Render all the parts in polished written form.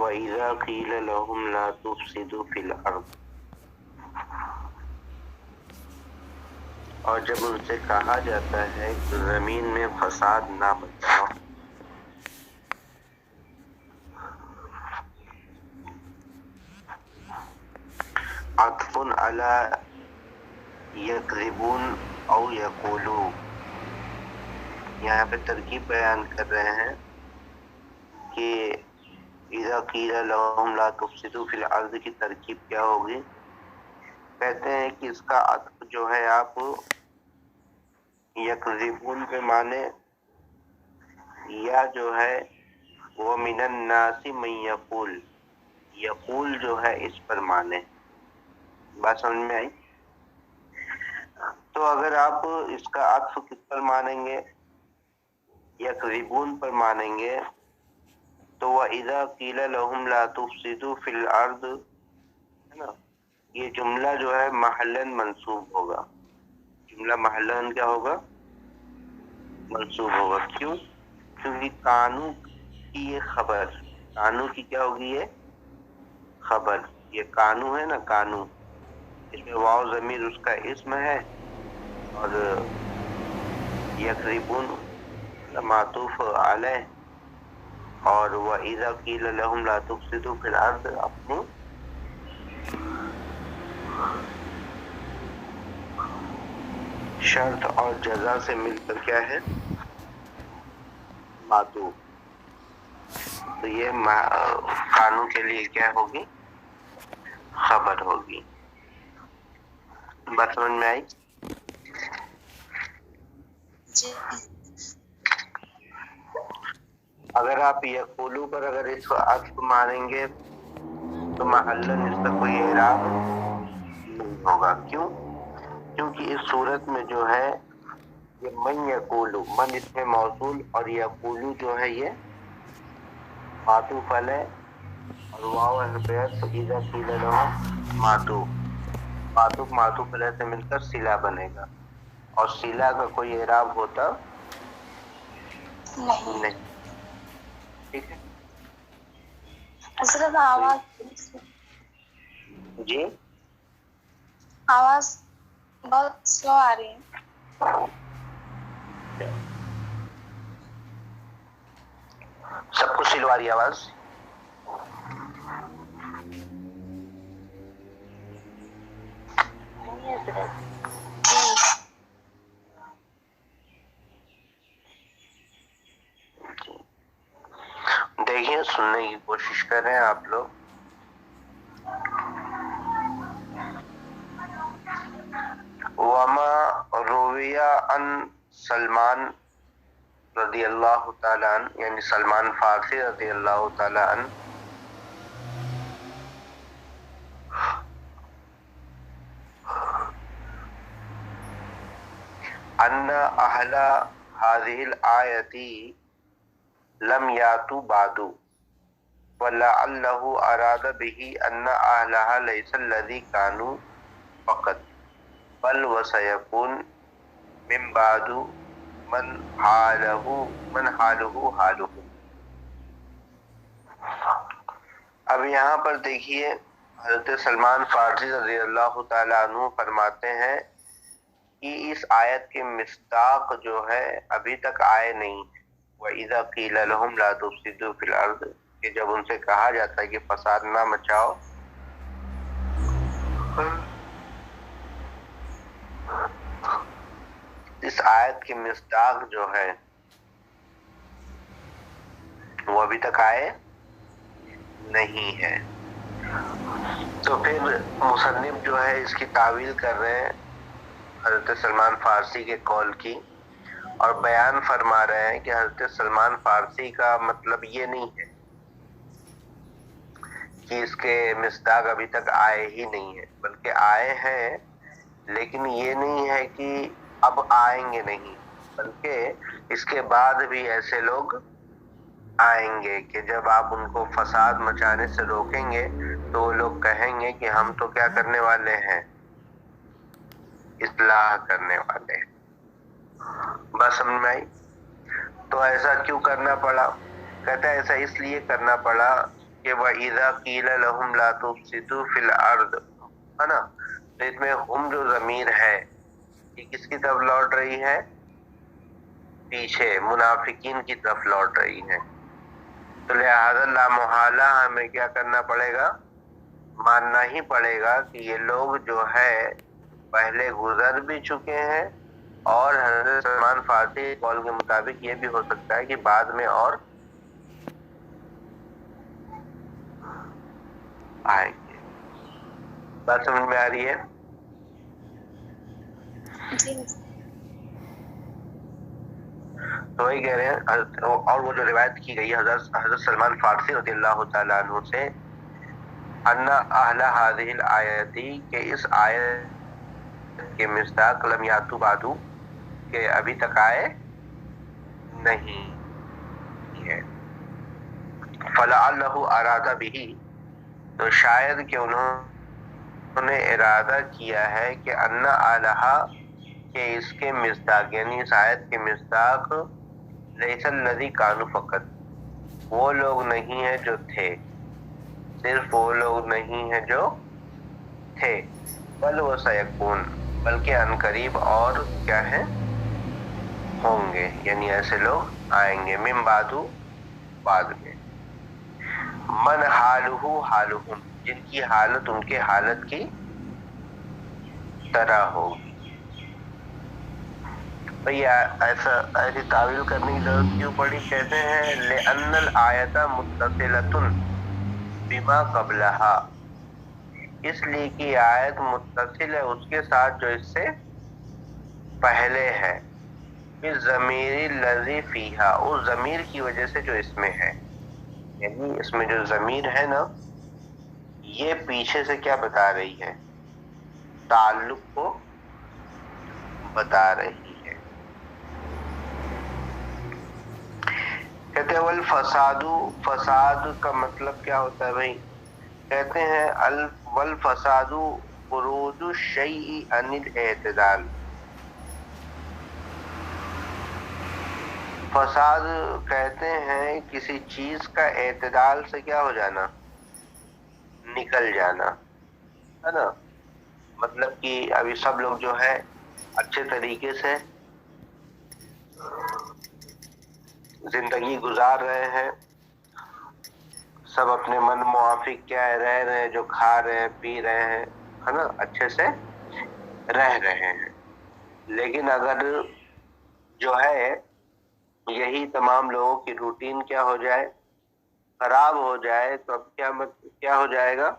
وَإِذَا قِيلَ لَهُمْ لَا تُفْسِدُوا فِي الْأَرْضِ، اور جب ان سے کہا جاتا ہے کہ زمین میں فساد نہ مچاؤ. عطف علی یکذبون او یقولو، یہاں پہ ترکیب بیان کر رہے ہیں کہ اذا قیل لهم لا تفسدوا فی الارض کی ترکیب کیا ہوگی. کہتے ہیں کہ اس کا عطف جو ہے آپ یکذبون پہ مانے، یا جو ہے وہ من الناس من یقول، یقول جو ہے اس پر مانے. بات سمجھ میں آئی؟ تو اگر آپ اس کا عطف کس پر مانیں گے؟ یکذبون پر مانیں گے تو وَإِذَا قِيلَ لَهُمْ لَا تُفْسِدُوا فِي الْأَرْضِ، ہے نا، یہ جملہ جو ہے محلاً منصوب ہوگا. جملہ محلاً کیا ہوگا؟ منصوب ہوگا. کیوں؟ کیونکہ کانو کی یہ خبر، کانو کی کیا ہوگی؟ یہ خبر. یہ کانو ہے نا، کانو، اس میں واو ضمیر اس کا اسم ہے، اور یقربون معطوف علیہ، اور وَإِذَا قِيلَ لَهُمْ لَا تُفْسِدُوا فِي الْأَرْضِ اپنی شرط اور جزا سے مل کر کیا ہے؟ معطوف. تو یہ قانون کے لیے کیا ہوگی؟ خبر ہوگی. بات سمجھ میں آئی؟ جی. اگر آپ یقولو پر اگر اس کو عطف مانیں گے تو محلاً اس کا کوئی اعراب نہیں ہوگا. کیوں؟ کیونکہ اس صورت میں جو ہے یہ من یقولو، من اس میں موصول، اور یقولو جو ہے یہ معطوف علیہ، اور واو حرف اذا قیل لهم معطوف. معطوف معطوف علیہ سے مل کر صلہ بنے گا، اور صلہ کا کوئی اعراب ہوتا نہیں. ٹھیک ہے حضرت آواز جی؟ آواز بہت سلو آ رہی ہے. سب کو سلو آ رہی ہے آواز؟ دیکھیے سننے کی کوشش کریں آپ لوگ. وما روی عن سلمان رضی اللہ تعالی عنہ، یعنی سلمان فارسی رضی اللہ تعالی عنہ، ان اہل هذه الآیت لم یاتوا بعد ولعلہ اراد به ان اہلها لیس الذی كانوا فقط بل وسيكون من بعد من حالہ حالہ. اب یہاں پر دیکھیے حضرت سلمان فارسی رضی اللہ تعالی عنہ فرماتے ہیں کہ اس آیت کے مصداق جو ہے ابھی تک آئے نہیں. وَإِذَا قِيلَ لَهُمْ لَا تُفْسِدُوا فِي الْأَرْضِ، کہ جب ان سے کہا جاتا ہے کہ فساد نہ مچاؤ، اس آیت کے مصداق جو ہے وہ ابھی تک آئے نہیں ہے. تو پھر مصنف جو ہے اس کی تعویل کر رہے ہیں حضرت سلمان فارسی کے قول کی، اور بیان فرما رہے ہیں کہ حضرت سلمان فارسی کا مطلب یہ نہیں ہے کہ اس کے مصداق ابھی تک آئے ہی نہیں ہیں، بلکہ آئے ہیں، لیکن یہ نہیں ہے کہ اب آئیں گے نہیں، بلکہ اس کے بعد بھی ایسے لوگ آئیں گے کہ جب آپ ان کو فساد مچانے سے روکیں گے تو وہ لوگ کہیں گے کہ ہم تو کیا کرنے والے ہیں؟ اصلاح کرنے والے ہیں. بس سمجھ میں آئی؟ تو ایسا کیوں کرنا پڑا؟ کہتا ہے ایسا اس لیے کرنا پڑا کہ وَإِذَا قِيلَ لَهُمْ لَا تُفْسِدُوا فِي الْأَرْضِ، ہے نا؟ تو اس میں ہم جو ضمیر ہے یہ کس کی طرف لوٹ رہی ہے؟ پیچھے منافقین کی طرف لوٹ رہی ہے. تو لہذا لا محالہ ہمیں کیا کرنا پڑے گا؟ ماننا ہی پڑے گا کہ یہ لوگ جو ہے پہلے گزر بھی چکے ہیں، اور حضرت سلمان فارسی قول کے مطابق یہ بھی ہو سکتا ہے کہ بعد میں اور آئیں گے. بات سمجھ میں آ رہی ہے؟ جی تو وہی کہہ رہے ہیں. اور وہ جو روایت کی گئی حضرت سلمان فارسی رضی اللہ تعالیٰ عنہ سے، ان اہل هذه الآیت، کہ اس آیت کے مصداق لم یاتوا بعدو، کہ ابھی تک آئے نہیں ہے. فلعلہ اراد به، تو شاید کہ انہوں نے ارادہ کیا ہے کہ ان اعلیٰ، کہ اس کے مصداق یعنی اس آیت کے مصداق لیس الذی کانوا فقط، وہ لوگ نہیں ہیں جو تھے، صرف وہ لوگ نہیں ہیں جو تھے، بل وہ سیکون، بلکہ عنقریب اور کیا ہے ہوں گے، یعنی ایسے لوگ آئیں گے من بعدو، بعد میں. من حالہ حالہم، جن کی حالت ان کے حالت کی طرح ہوگی. بھئی ایسی تعویل کرنے کی ضرورت کیوں پڑی؟ کہتے ہیں لأن الآیت متصلۃ بما قبلہا، اس لیے کہ آیت متصل ہے اس کے ساتھ جو اس سے پہلے ہے، بالضمیر الذی فیہا، اس ضمیر کی وجہ سے جو اس میں ہے. یعنی اس میں جو ضمیر ہے نا، یہ پیچھے سے کیا بتا رہی ہے؟ تعلق کو بتا رہی ہے. کہتے ہیں والفساد، فساد کا مطلب کیا ہوتا ہے بھائی؟ کہتے ہیں والفساد خروج الشیء عن الاعتدال. فساد کہتے ہیں کسی چیز کا اعتدال سے کیا ہو جانا؟ نکل جانا، ہے نا؟ مطلب کہ ابھی سب لوگ جو ہے اچھے طریقے سے زندگی گزار رہے ہیں، سب اپنے من موافق کیا ہے رہ رہے ہیں، جو کھا رہے ہیں پی رہے ہیں، ہے نا، اچھے سے رہ رہے ہیں. لیکن اگر جو ہے یہی تمام لوگوں کی روٹین کیا ہو جائے؟ خراب ہو جائے، تو اب کیا ہو جائے گا؟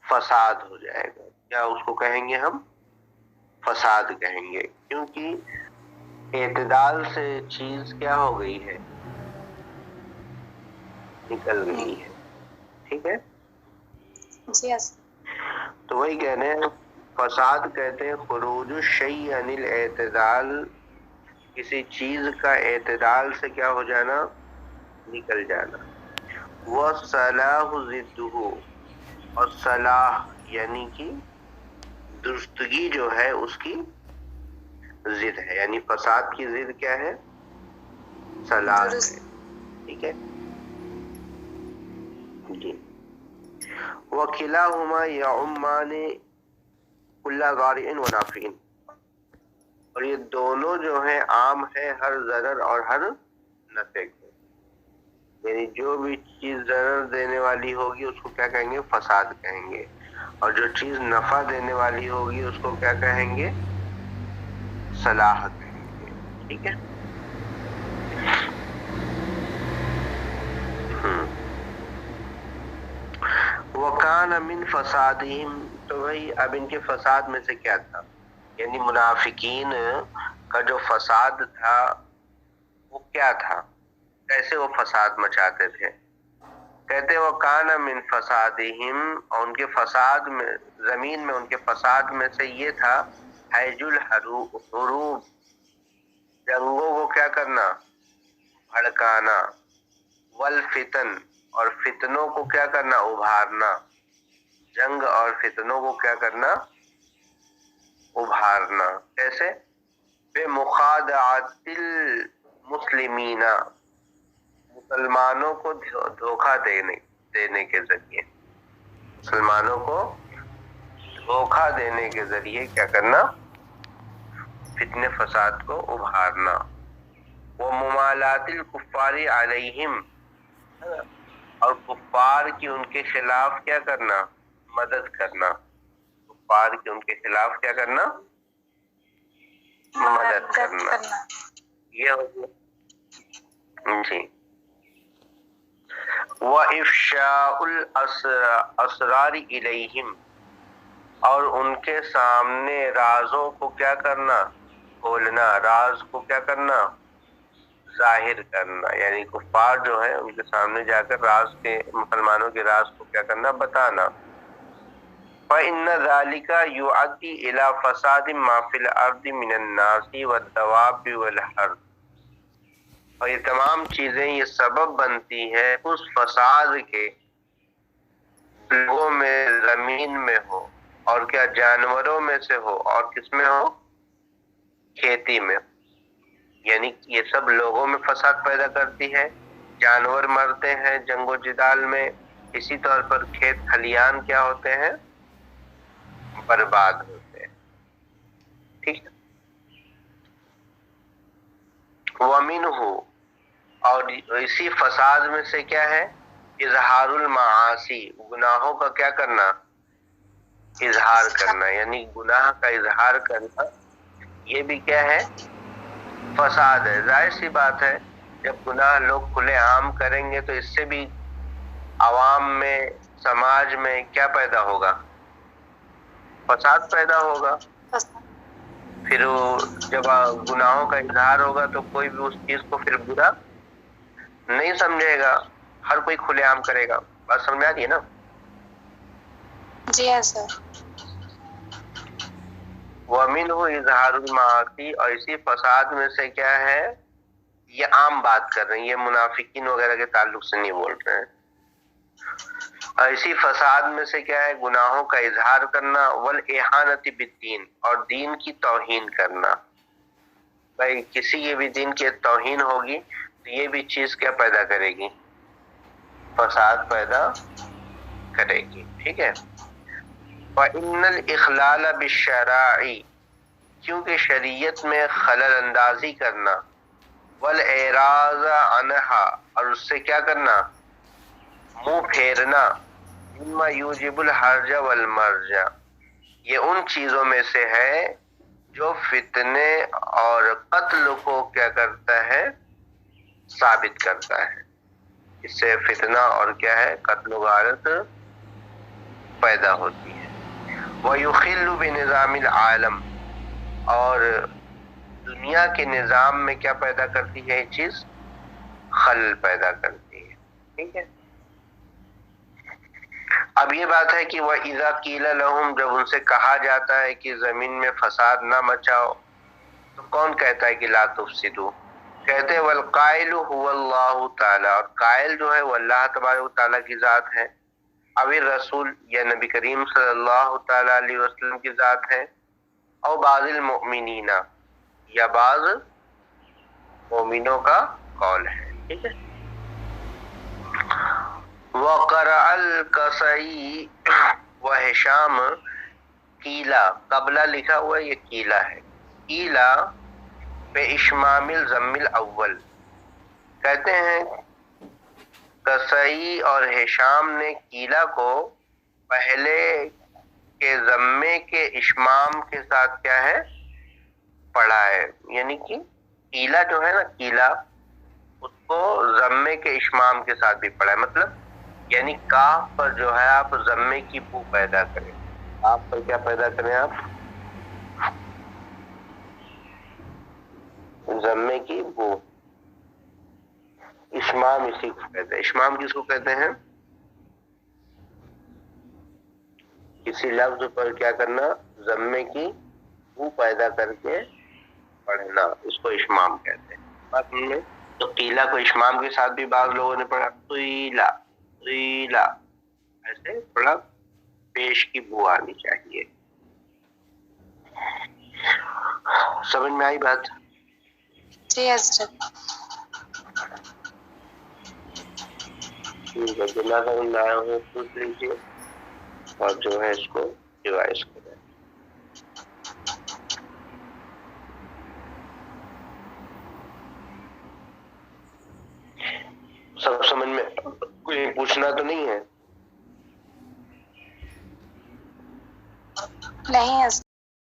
فساد ہو جائے گا. کیا اس کو کہیں گے ہم؟ فساد کہیں گے، کیونکہ اعتدال سے چیز کیا ہو گئی ہے؟ نکل گئی ہے. ٹھیک ہے؟ جی تو وہی کہنے ہیں فساد کہتے ہیں خروج الشیء عن الاعتدال، کسی چیز کا اعتدال سے کیا ہو جانا؟ نکل جانا. وَالصَّلَاحُ ضِدُّهُ، اور صلاح یعنی کہ درستگی جو ہے اس کی ضد ہے، یعنی فساد کی ضد کیا ہے؟ صلاح ہے. ٹھیک ہے جی. وَكِلَاهُمَا يَعُمَّانِ كُلَّ ضَارِعٍ وَنَافِعٍ، اور یہ دونوں جو ہیں عام ہے ہر ضرر اور ہر نفع کو. یعنی جو بھی چیز ضرر دینے والی ہوگی اس کو کیا کہیں گے؟ فساد کہیں گے، اور جو چیز نفع دینے والی ہوگی اس کو کیا کہیں گے؟ صلاح کہیں گے. ٹھیک ہے. وَكَانَ مِن فَسَادِهِمْ، تو وہی اب ان کے فساد میں سے کیا تھا؟ یعنی منافقین کا جو فساد تھا وہ کیا تھا؟ کیسے وہ فساد مچاتے تھے؟ کہتے وہ کانا من فسادہم، اور ان کے فساد میں زمین میں ان کے فساد میں سے یہ تھا حیج الحروب، جنگوں کو کیا کرنا؟ بھڑکانا. والفتن، اور فتنوں کو کیا کرنا؟ ابھارنا. جنگ اور فتنوں کو کیا کرنا؟ ابھارنا. کیسے؟ بمخادعۃ المسلمین، مسلمانوں کو دھوکہ دینے کے ذریعے، مسلمانوں کو دھوکہ دینے کے ذریعے کیا کرنا؟ فتنے فساد کو ابھارنا. وہ ممالات الکفار علیہم، اور کفار کی ان کے خلاف کیا کرنا؟ مدد کرنا. کفار کی ان کے خلاف کیا کرنا؟ مدد کرنا. یہ ہو گیا جی. وَإِفْشَاءُ الْأَسْرَارِ إِلَيْهِمْ، اور ان کے سامنے رازوں کو کیا کرنا؟ کھولنا. راز کو کیا کرنا؟ ظاہر کرنا. یعنی کفار جو ہیں ان کے سامنے جا کر راز کے، مسلمانوں کے راز کو کیا کرنا؟ بتانا. فَإِنَّ ذَلِكَ يُؤَدِّي إِلَى فَسَادٍ مَا فِي الْأَرْضِ مِنَ النَّاسِ وَالدَّوَابِّ وَالْحَرْثِ، اور یہ تمام چیزیں یہ سبب بنتی ہے اس فساد کے لوگوں میں، زمین میں ہو، اور کیا جانوروں میں سے ہو، اور کس میں ہو؟ کھیتی میں. یعنی یہ سب لوگوں میں فساد پیدا کرتی ہے، جانور مرتے ہیں جنگ و جدال میں، اسی طور پر کھیت کھلیان کیا ہوتے ہیں؟ برباد ہوتے ہیں. ٹھیک ہے. وَمِنْهُ، اور اسی فساد میں سے کیا ہے؟ اظہار المعاصی، گناہوں کا کیا کرنا؟ اظہار کرنا. یعنی گناہ کا اظہار کرنا یہ بھی کیا ہے؟ فساد ہے. ظاہر سی بات ہے جب گناہ لوگ کھلے عام کریں گے تو اس سے بھی عوام میں، سماج میں کیا پیدا ہوگا؟ فساد پیدا ہوگا. پھر جب گناہوں کا اظہار ہوگا تو کوئی بھی اس چیز کو پھر برا نہیں سمجھے گا، ہر کوئی کھلے عام کرے گا. بات سمجھ آ رہی ہے نا؟ جی ہاں سر. وَمِنْهُ اظہار المعاصی، اور اسی فساد میں سے کیا ہے؟ یہ عام بات کر رہے ہیں، یہ منافقین وغیرہ کے تعلق سے نہیں بول رہے ہیں. اور اسی فساد میں سے کیا ہے؟ گناہوں کا اظہار کرنا. وَالْإِحَانَةِ بِالدِّينِ، اور دین کی توہین کرنا. بھائی کسی کی بھی دین کی توہین ہوگی تو یہ بھی چیز کیا پیدا کرے گی؟ فساد پیدا کرے گی. ٹھیک ہے. فَإِنَّ الْإِخْلَالَ بِالشَّرَاعِ، کیونکہ شریعت میں خلل اندازی کرنا، وَالْإِعْرَاضَ عَنْهَا، اور اس سے کیا کرنا؟ منہ پھیرنا، مما یوجب الحرج والمرج، یہ ان چیزوں میں سے ہے جو فتنے اور قتل کو کیا کرتا ہے؟ ثابت کرتا ہے. اس سے فتنہ اور کیا ہے؟ قتل و غارت پیدا ہوتی ہے. وَيُخِلُّ بِنِظَامِ الْعَالَمِ، اور دنیا کے نظام میں کیا پیدا کرتی ہے یہ چیز؟ خلل پیدا کرتی ہے. ٹھیک ہے. اب یہ بات ہے کہ وَإِذَا قِيلَ لَهُمْ، جب ان سے کہا جاتا ہے کہ زمین میں فساد نہ مچاؤ، تو کون کہتا ہے کہ لا تفسدوا؟ کہتے ہیں وَالْقَائِلُ هُوَ اللَّهُ تعالیٰ، اور قائل جو ہے وہ اللہ تبارک و تعالیٰ کی ذات ہے. اب الرسول، یا نبی کریم صلی اللہ تعالیٰ علیہ وسلم کی ذات ہے. او بعض المؤمنین، یا بعض مومنوں کا قول ہے. ٹھیک ہے. وَقَرَأَ الْكَسَئِي وَهِشَامُ قیلا، قبلہ لکھا ہوا ہے، یہ قیلا ہے. قیلا بے اشمام الضم الاول، کہتے ہیں کسائی اور ہشام نے قیلا کو پہلے کے ضمے کے اشمام کے ساتھ کیا ہے؟ پڑھا ہے. یعنی کہ قیلا جو ہے نا، قیلا، اس کو ضمے کے اشمام کے ساتھ بھی پڑھا ہے. مطلب یعنی کاف پر جو ہے آپ ضمے کی بو پیدا کریں. کاف پر کیا پیدا کریں آپ؟ ضمے کی بو. اشمام اسی کو کہتے ہیں. اشمام کس کو کہتے ہیں؟ کسی لفظ پر کیا کرنا؟ ضمے کی بو پیدا کر کے پڑھنا، اس کو اشمام کہتے ہیں. بات سمجھ میں؟ تو قیلا کو اشمام کے ساتھ بھی بعض لوگوں نے پڑھا قیلا، قیلا، ایسے تھوڑا پیش کی بو آنی چاہیے. سمجھ میں آئی بات؟ جی حضرت. ٹھیک ہے، جنا سمجھ میں آیا ہوں پوچھ لیجیے اور جو ہے اس کو ریوائز کریں. سب سمجھ میں کوئی پوچھنا تو نہیں ہے؟ نہیں ہے